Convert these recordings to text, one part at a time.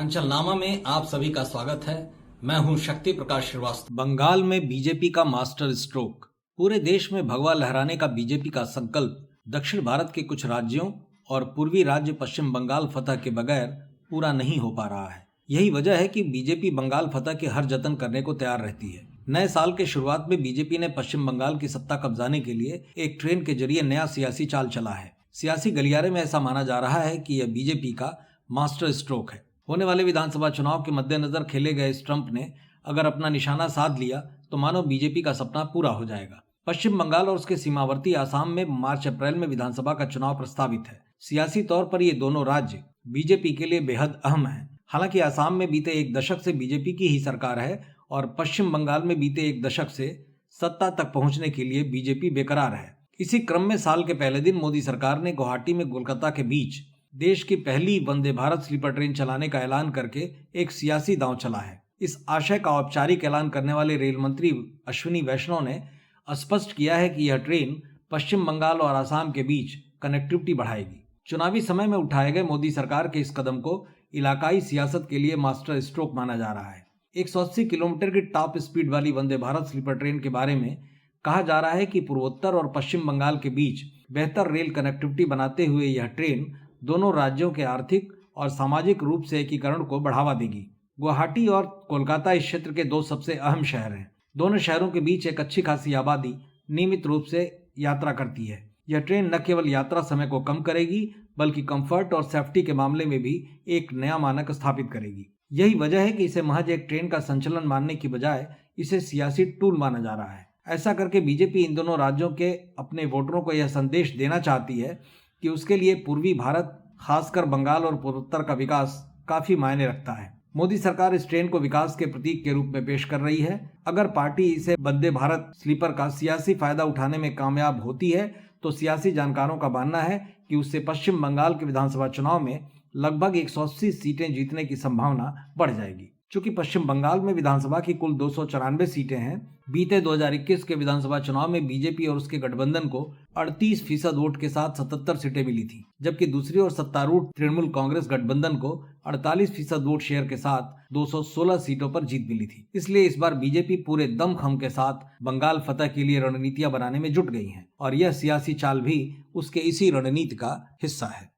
पूर्वांचल नामा में आप सभी का स्वागत है। मैं हूं शक्ति प्रकाश श्रीवास्तव। बंगाल में बीजेपी का मास्टर स्ट्रोक। पूरे देश में भगवा लहराने का बीजेपी का संकल्प दक्षिण भारत के कुछ राज्यों और पूर्वी राज्य पश्चिम बंगाल फतह के बगैर पूरा नहीं हो पा रहा है। यही वजह है कि बीजेपी बंगाल फतह के हर जतन करने को तैयार रहती है। नए साल के शुरुआत में बीजेपी ने पश्चिम बंगाल की सत्ता कब्जाने के लिए एक ट्रेन के जरिए नया सियासी चाल चला है। सियासी गलियारे में ऐसा माना जा रहा है कि यह बीजेपी का मास्टर स्ट्रोक है। होने वाले विधानसभा चुनाव के मद्देनजर खेले गए इस ट्रंप ने अगर अपना निशाना साध लिया तो मानो बीजेपी का सपना पूरा हो जाएगा। पश्चिम बंगाल और उसके सीमावर्ती आसाम में मार्च अप्रैल में विधानसभा का चुनाव प्रस्तावित है। सियासी तौर पर ये दोनों राज्य बीजेपी के लिए बेहद अहम हैं। हालांकि आसाम में बीते एक दशक से बीजेपी की ही सरकार है और पश्चिम बंगाल में बीते एक दशक से सत्ता तक पहुंचने के लिए बीजेपी बेकरार है। इसी क्रम में साल के पहले दिन मोदी सरकार ने गुवाहाटी में कोलकाता के बीच देश की पहली वंदे भारत स्लीपर ट्रेन चलाने का ऐलान करके एक सियासी दांव चला है। इस आशय का औपचारिक ऐलान करने वाले रेल मंत्री अश्विनी वैष्णव ने स्पष्ट किया है कि यह ट्रेन पश्चिम बंगाल और आसाम के बीच कनेक्टिविटी बढ़ाएगी। चुनावी समय में उठाए गए मोदी सरकार के इस कदम को इलाकाई सियासत के लिए मास्टर स्ट्रोक माना जा रहा है। 180 किलोमीटर की टॉप स्पीड वाली वंदे भारत स्लीपर ट्रेन के बारे में कहा जा रहा है कि पूर्वोत्तर और पश्चिम बंगाल के बीच बेहतर रेल कनेक्टिविटी बनाते हुए यह ट्रेन दोनों राज्यों के आर्थिक और सामाजिक रूप से एकीकरण को बढ़ावा देगी। गुवाहाटी और कोलकाता इस क्षेत्र के दो सबसे अहम शहर हैं। दोनों शहरों के बीच एक अच्छी खासी आबादी नियमित रूप से यात्रा करती है। यह ट्रेन न केवल यात्रा समय को कम करेगी बल्कि कंफर्ट और सेफ्टी के मामले में भी एक नया मानक स्थापित करेगी। यही वजह है कि इसे महज एक ट्रेन का संचलन मानने की बजाय इसे सियासी टूल माना जा रहा है। ऐसा करके बीजेपी इन दोनों राज्यों के अपने वोटरों को यह संदेश देना चाहती है कि उसके लिए पूर्वी भारत खासकर बंगाल और पूर्वोत्तर का विकास काफी मायने रखता है। मोदी सरकार इस ट्रेन को विकास के प्रतीक के रूप में पेश कर रही है। अगर पार्टी इसे वंदे भारत स्लीपर का सियासी फायदा उठाने में कामयाब होती है तो सियासी जानकारों का मानना है कि उससे पश्चिम बंगाल के विधानसभा चुनाव में लगभग 180 सीटें जीतने की संभावना बढ़ जाएगी। चूंकि पश्चिम बंगाल में विधानसभा की कुल 294 सीटें हैं, बीते 2021 के विधानसभा चुनाव में बीजेपी और उसके गठबंधन को 38% वोट के साथ 77 सीटें मिली थी, जबकि दूसरी ओर सत्तारूढ़ तृणमूल कांग्रेस गठबंधन को 48% वोट शेयर के साथ 216 सीटों पर जीत मिली थी। इसलिए इस बार बीजेपी पूरे दमखम के साथ बंगाल फतह के लिए रणनीतियां बनाने में जुट गई है और यह सियासी चाल भी उसके इसी रणनीति का हिस्सा है।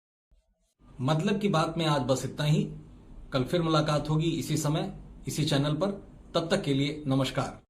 मतलब की बात में आज बस इतना ही। कल फिर मुलाकात होगी इसी समय इसी चैनल पर। तब तक के लिए नमस्कार।